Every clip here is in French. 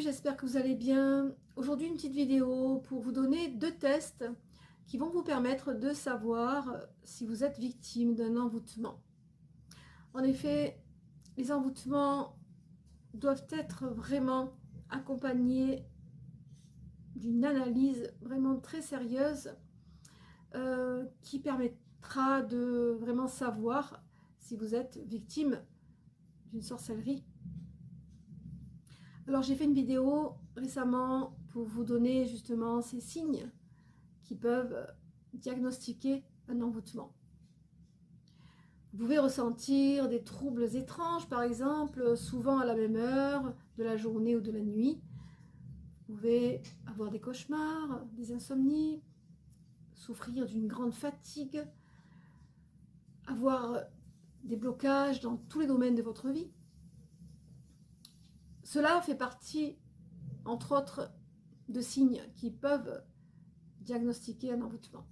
j'espère que vous allez bien. Aujourd'hui, une petite vidéo pour vous donner 2 tests qui vont vous permettre de savoir si vous êtes victime d'un envoûtement. En effet, les envoûtements doivent être vraiment accompagnés d'une analyse vraiment très sérieuse qui permettra de vraiment savoir si vous êtes victime d'une sorcellerie. Alors j'ai fait une vidéo récemment pour vous donner justement ces signes qui peuvent diagnostiquer un envoûtement. Vous pouvez ressentir des troubles étranges, par exemple, souvent à la même heure de la journée ou de la nuit. Vous pouvez avoir des cauchemars, des insomnies, souffrir d'une grande fatigue, avoir des blocages dans tous les domaines de votre vie. Cela fait partie, entre autres, de signes qui peuvent diagnostiquer un envoûtement.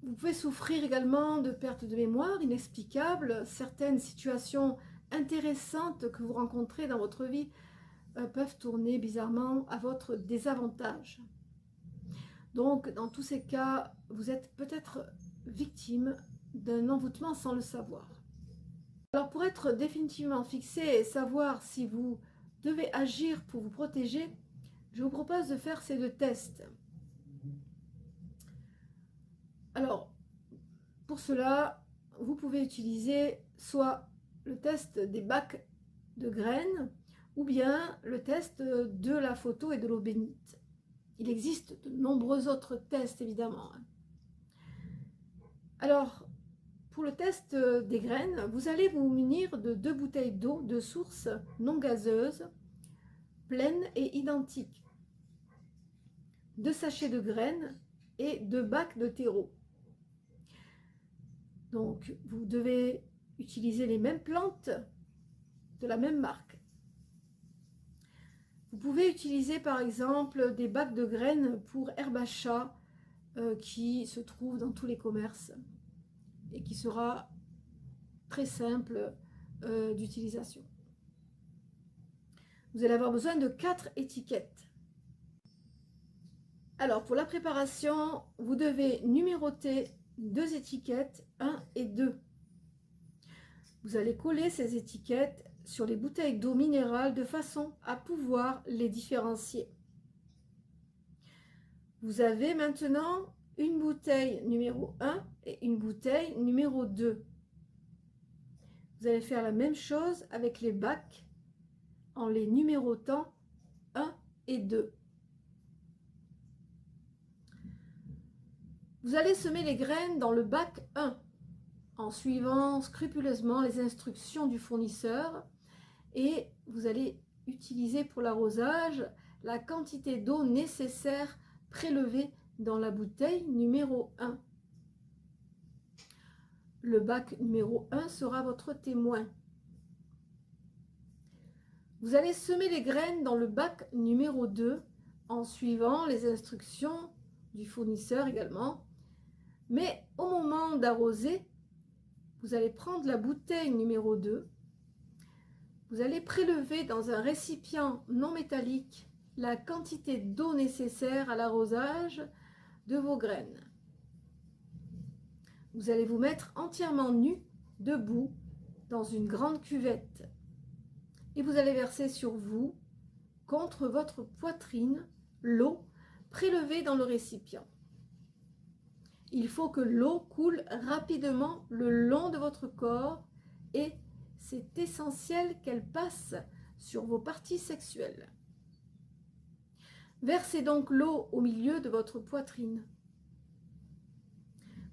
Vous pouvez souffrir également de perte de mémoire inexplicable. Certaines situations intéressantes que vous rencontrez dans votre vie peuvent tourner bizarrement à votre désavantage. Donc, dans tous ces cas, vous êtes peut-être victime d'un envoûtement sans le savoir. Alors, pour être définitivement fixé et savoir si vous devez agir pour vous protéger, je vous propose de faire ces 2 tests. Alors, pour cela, vous pouvez utiliser soit le test des bacs de graines ou bien le test de la photo et de l'eau bénite. Il existe de nombreux autres tests, évidemment. Alors, pour le test des graines, vous allez vous munir de 2 bouteilles d'eau de source non gazeuse, pleines et identiques, 2 sachets de graines et 2 bacs de terreau. Donc, vous devez utiliser les mêmes plantes de la même marque. Vous pouvez utiliser par exemple des bacs de graines pour herbe à chat qui se trouvent dans tous les commerces et qui sera très simple d'utilisation. Vous allez avoir besoin de 4 étiquettes. Alors, pour la préparation, vous devez numéroter 2 étiquettes, 1 et 2. Vous allez coller ces étiquettes sur les bouteilles d'eau minérale de façon à pouvoir les différencier. Vous avez maintenant une bouteille numéro 1 et une bouteille numéro 2. Vous allez faire la même chose avec les bacs en les numérotant 1 et 2. Vous allez semer les graines dans le bac 1 en suivant scrupuleusement les instructions du fournisseur et vous allez utiliser pour l'arrosage la quantité d'eau nécessaire prélevée dans la bouteille numéro 1. Le bac numéro 1 sera votre témoin. Vous allez semer les graines dans le bac numéro 2 en suivant les instructions du fournisseur également. Mais au moment d'arroser, vous allez prendre la bouteille numéro 2. Vous allez prélever dans un récipient non métallique la quantité d'eau nécessaire à l'arrosage de vos graines. Vous allez vous mettre entièrement nu, debout, dans une grande cuvette. Et vous allez verser sur vous, contre votre poitrine, l'eau prélevée dans le récipient. Il faut que l'eau coule rapidement le long de votre corps et c'est essentiel qu'elle passe sur vos parties sexuelles. Versez donc l'eau au milieu de votre poitrine.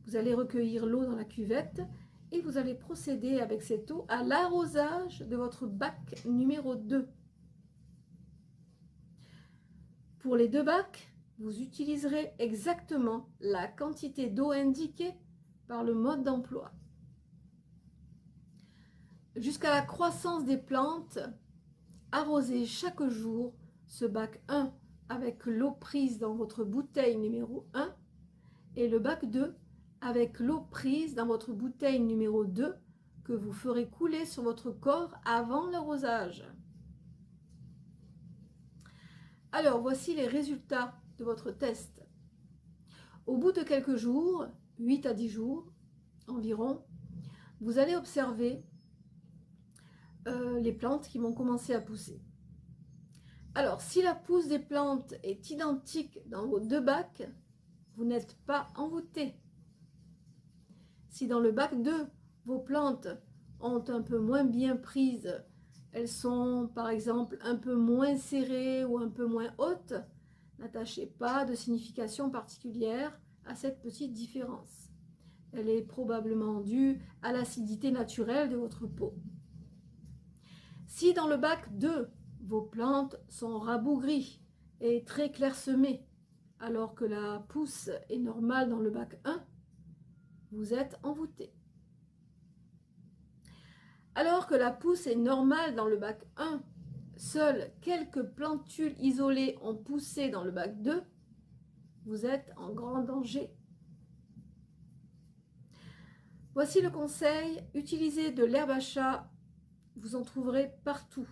Vous allez recueillir l'eau dans la cuvette et vous allez procéder avec cette eau à l'arrosage de votre bac numéro 2. Pour les 2 bacs, vous utiliserez exactement la quantité d'eau indiquée par le mode d'emploi. Jusqu'à la croissance des plantes, arrosez chaque jour ce bac 1 avec l'eau prise dans votre bouteille numéro 1 et le bac 2 avec l'eau prise dans votre bouteille numéro 2 que vous ferez couler sur votre corps avant l'arrosage. Alors, voici les résultats de votre test. Au bout de quelques jours, 8 à 10 jours environ, vous allez observer les plantes qui vont commencer à pousser. Alors, si la pousse des plantes est identique dans vos deux bacs, vous n'êtes pas envoûté. Si dans le bac 2, vos plantes ont un peu moins bien prises, elles sont par exemple un peu moins serrées ou un peu moins hautes, n'attachez pas de signification particulière à cette petite différence. Elle est probablement due à l'acidité naturelle de votre peau. Si dans le bac 2, vos plantes sont rabougries et très clairsemées, alors que la pousse est normale dans le bac 1, vous êtes envoûté. Alors que la pousse est normale dans le bac 1, seules quelques plantules isolées ont poussé dans le bac 2, vous êtes en grand danger. Voici le conseil, utilisez de l'herbe à chat, vous en trouverez partout.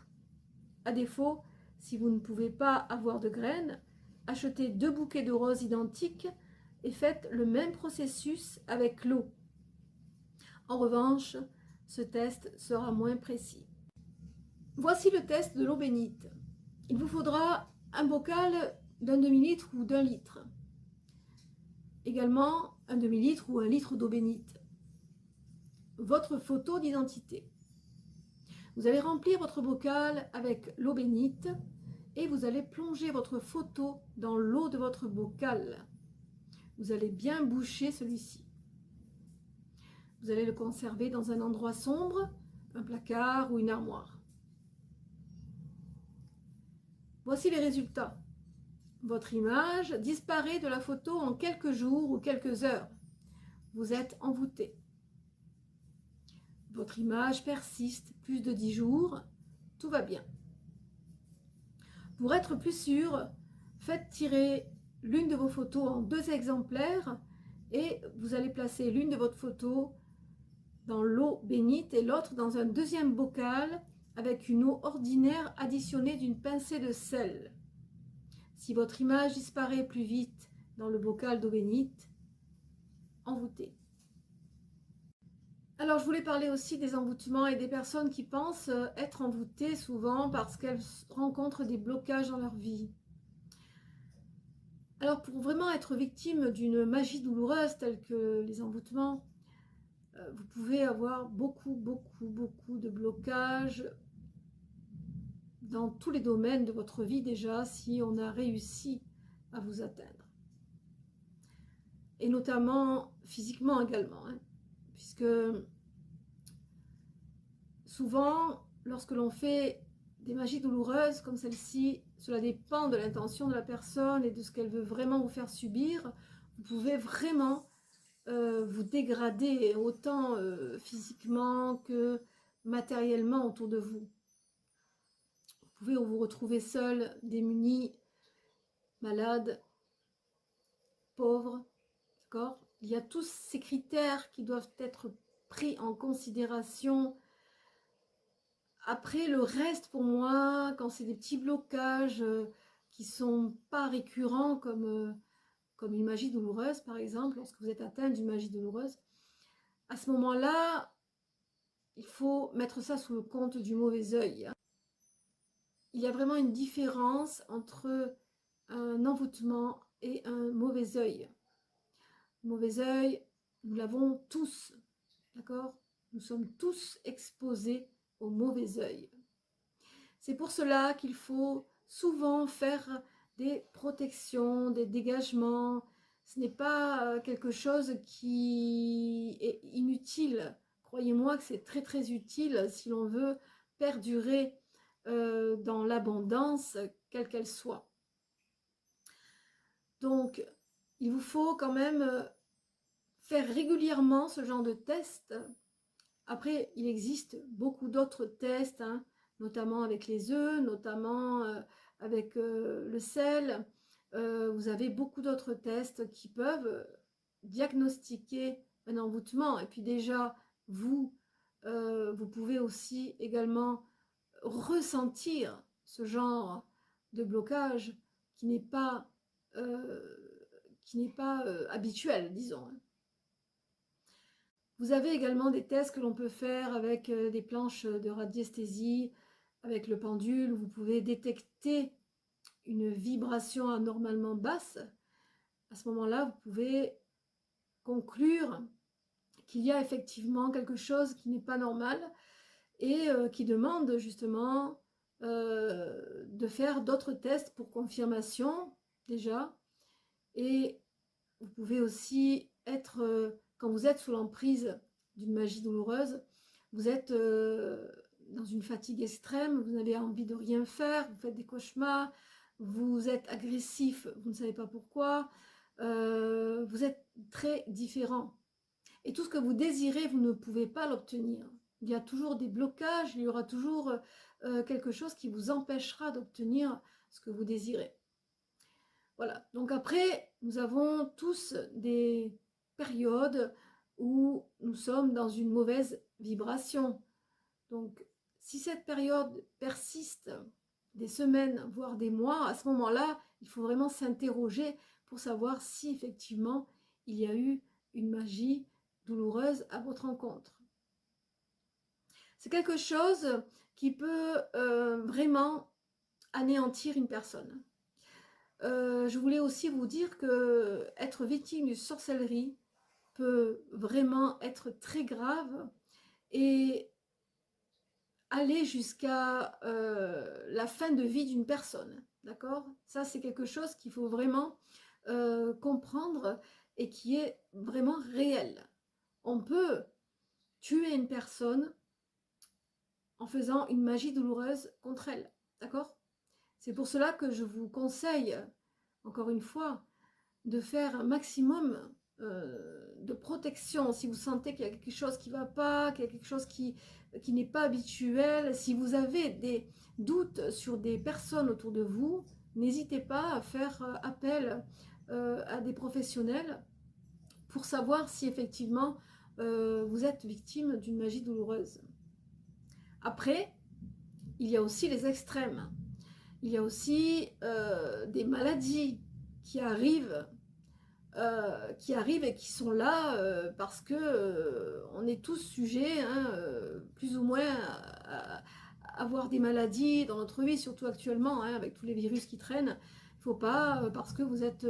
À défaut, si vous ne pouvez pas avoir de graines, achetez 2 bouquets de roses identiques et faites le même processus avec l'eau. En revanche, ce test sera moins précis. Voici le test de l'eau bénite. Il vous faudra un bocal d'un demi-litre ou d'1 litre. Également un demi-litre ou 1 litre d'eau bénite. Votre photo d'identité. Vous allez remplir votre bocal avec l'eau bénite et vous allez plonger votre photo dans l'eau de votre bocal. Vous allez bien boucher celui-ci. Vous allez le conserver dans un endroit sombre, un placard ou une armoire. Voici les résultats. Votre image disparaît de la photo en quelques jours ou quelques heures. Vous êtes envoûté. Votre image persiste plus de 10 jours. Tout va bien. Pour être plus sûr, faites tirer l'une de vos photos en 2 exemplaires et vous allez placer l'une de votre photo dans l'eau bénite et l'autre dans un deuxième bocal avec une eau ordinaire additionnée d'une pincée de sel. Si votre image disparaît plus vite dans le bocal d'eau bénite, envoûtez. Alors, je voulais parler aussi des envoûtements et des personnes qui pensent être envoûtées souvent parce qu'elles rencontrent des blocages dans leur vie. Alors, pour vraiment être victime d'une magie douloureuse telle que les envoûtements, vous pouvez avoir beaucoup de blocages dans tous les domaines de votre vie déjà si on a réussi à vous atteindre. Et notamment physiquement également, hein, puisque souvent, lorsque l'on fait des magies douloureuses comme celle-ci, cela dépend de l'intention de la personne et de ce qu'elle veut vraiment vous faire subir. Vous pouvez vraiment vous dégrader autant physiquement que matériellement autour de vous. Vous pouvez vous retrouver seul, démuni, malade, pauvre, d'accord ? Il y a tous ces critères qui doivent être pris en considération. Après, le reste, pour moi, quand c'est des petits blocages qui ne sont pas récurrents comme une magie douloureuse, par exemple, lorsque vous êtes atteint d'une magie douloureuse, à ce moment-là, il faut mettre ça sous le compte du mauvais œil. Il y a vraiment une différence entre un envoûtement et un mauvais œil. Le mauvais œil, nous l'avons tous, d'accord ? Nous sommes tous exposés au mauvais œil. C'est pour cela qu'il faut souvent faire des protections, des dégagements. Ce n'est pas quelque chose qui est inutile. Croyez-moi que c'est très utile si l'on veut perdurer dans l'abondance, quelle qu'elle soit. Donc, il vous faut quand même faire régulièrement ce genre de test. Après, il existe beaucoup d'autres tests, hein, notamment avec les œufs, notamment avec le sel. Vous avez beaucoup d'autres tests qui peuvent diagnostiquer un envoûtement. Et puis déjà, vous pouvez aussi également ressentir ce genre de blocage qui n'est pas, habituel, disons. Vous avez également des tests que l'on peut faire avec des planches de radiesthésie, avec le pendule. Vous pouvez détecter une vibration anormalement basse. À ce moment-là, vous pouvez conclure qu'il y a effectivement quelque chose qui n'est pas normal et qui demande justement de faire d'autres tests pour confirmation déjà. Et vous pouvez aussi être, quand vous êtes sous l'emprise d'une magie douloureuse, vous êtes dans une fatigue extrême, vous n'avez envie de rien faire, vous faites des cauchemars, vous êtes agressif, vous ne savez pas pourquoi, vous êtes très différent. Et tout ce que vous désirez, vous ne pouvez pas l'obtenir. Il y a toujours des blocages, il y aura toujours quelque chose qui vous empêchera d'obtenir ce que vous désirez. Voilà, donc après, nous avons tous des périodes où nous sommes dans une mauvaise vibration. Donc, si cette période persiste des semaines, voire des mois, à ce moment-là, il faut vraiment s'interroger pour savoir si effectivement il y a eu une magie douloureuse à votre rencontre. C'est quelque chose qui peut vraiment anéantir une personne. Je voulais aussi vous dire que être victime de sorcellerie peut vraiment être très grave et aller jusqu'à la fin de vie d'une personne, d'accord? Ça, c'est quelque chose qu'il faut vraiment comprendre et qui est vraiment réel. On peut tuer une personne en faisant une magie douloureuse contre elle, d'accord? C'est pour cela que je vous conseille, encore une fois, de faire un maximum de protection. Si vous sentez qu'il y a quelque chose qui ne va pas, qu'il y a quelque chose qui n'est pas habituel, si vous avez des doutes sur des personnes autour de vous, n'hésitez pas à faire appel à des professionnels pour savoir si effectivement vous êtes victime d'une magie douloureuse. Après, il y a aussi les extrêmes. Il y a aussi des maladies qui arrivent et qui sont là parce que on est tous sujets, hein, plus ou moins, à avoir des maladies dans notre vie, surtout actuellement, hein, avec tous les virus qui traînent. Il ne faut pas, parce que vous êtes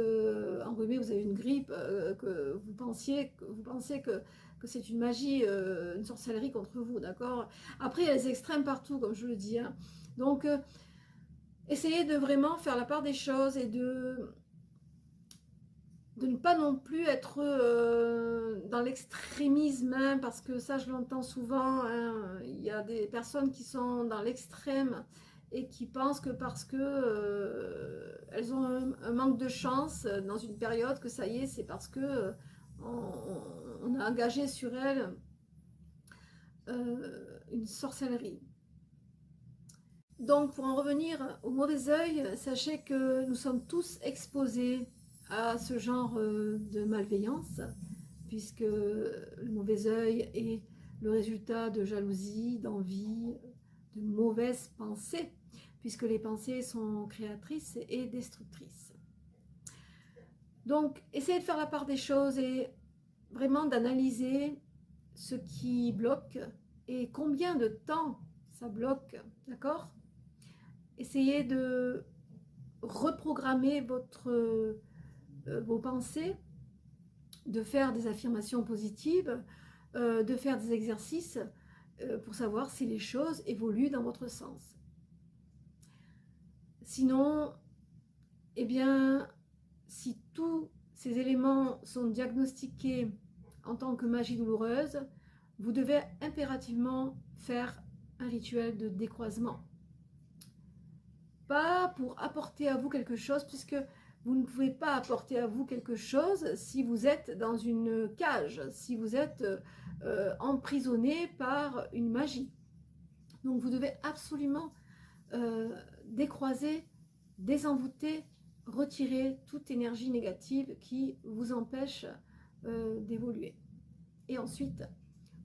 enrhumé, vous avez une grippe, que vous pensez que c'est une magie, une sorcellerie contre vous, d'accord? Après, il y a les extrêmes partout, comme je le dis. Hein. Donc, essayez de vraiment faire la part des choses et de ne pas non plus être dans l'extrémisme, hein, parce que ça je l'entends souvent, hein, il y a des personnes qui sont dans l'extrême et qui pensent que parce que elles ont un manque de chance dans une période, que ça y est, c'est parce que on a engagé sur elles une sorcellerie. Donc pour en revenir au mauvais œil, sachez que nous sommes tous exposés à ce genre de malveillance, puisque le mauvais œil est le résultat de jalousie, d'envie, de mauvaises pensées, puisque les pensées sont créatrices et destructrices. Donc, essayez de faire la part des choses et vraiment d'analyser ce qui bloque et combien de temps ça bloque, d'accord? Essayez de reprogrammer vos pensées, de faire des affirmations positives, de faire des exercices pour savoir si les choses évoluent dans votre sens. Sinon, eh bien, si tous ces éléments sont diagnostiqués en tant que magie douloureuse, vous devez impérativement faire un rituel de décroisement. Pas pour apporter à vous quelque chose, puisque vous ne pouvez pas apporter à vous quelque chose si vous êtes dans une cage, si vous êtes emprisonné par une magie. Donc vous devez absolument décroiser, désenvoûter, retirer toute énergie négative qui vous empêche d'évoluer. Et ensuite,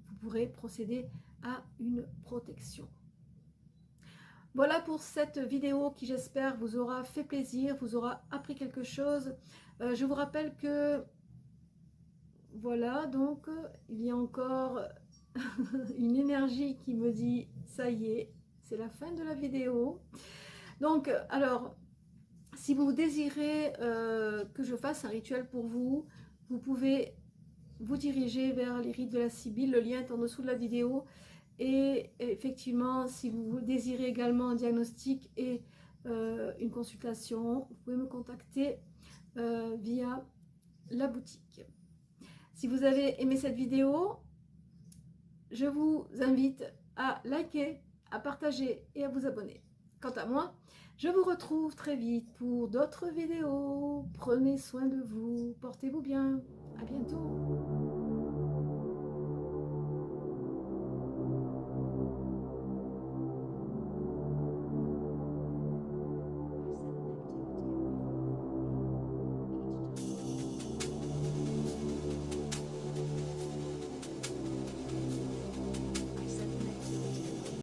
vous pourrez procéder à une protection. Voilà pour cette vidéo qui, j'espère, vous aura fait plaisir, vous aura appris quelque chose. Je vous rappelle que, voilà, donc, il y a encore une énergie qui me dit, ça y est, c'est la fin de la vidéo. Donc, alors, si vous désirez que je fasse un rituel pour vous, vous pouvez vous diriger vers les rites de la Sibylle. Le lien est en dessous de la vidéo. Et effectivement, si vous désirez également un diagnostic et une consultation, vous pouvez me contacter via la boutique. Si vous avez aimé cette vidéo, je vous invite à liker, à partager et à vous abonner. Quant à moi, je vous retrouve très vite pour d'autres vidéos. Prenez soin de vous, portez-vous bien. À bientôt.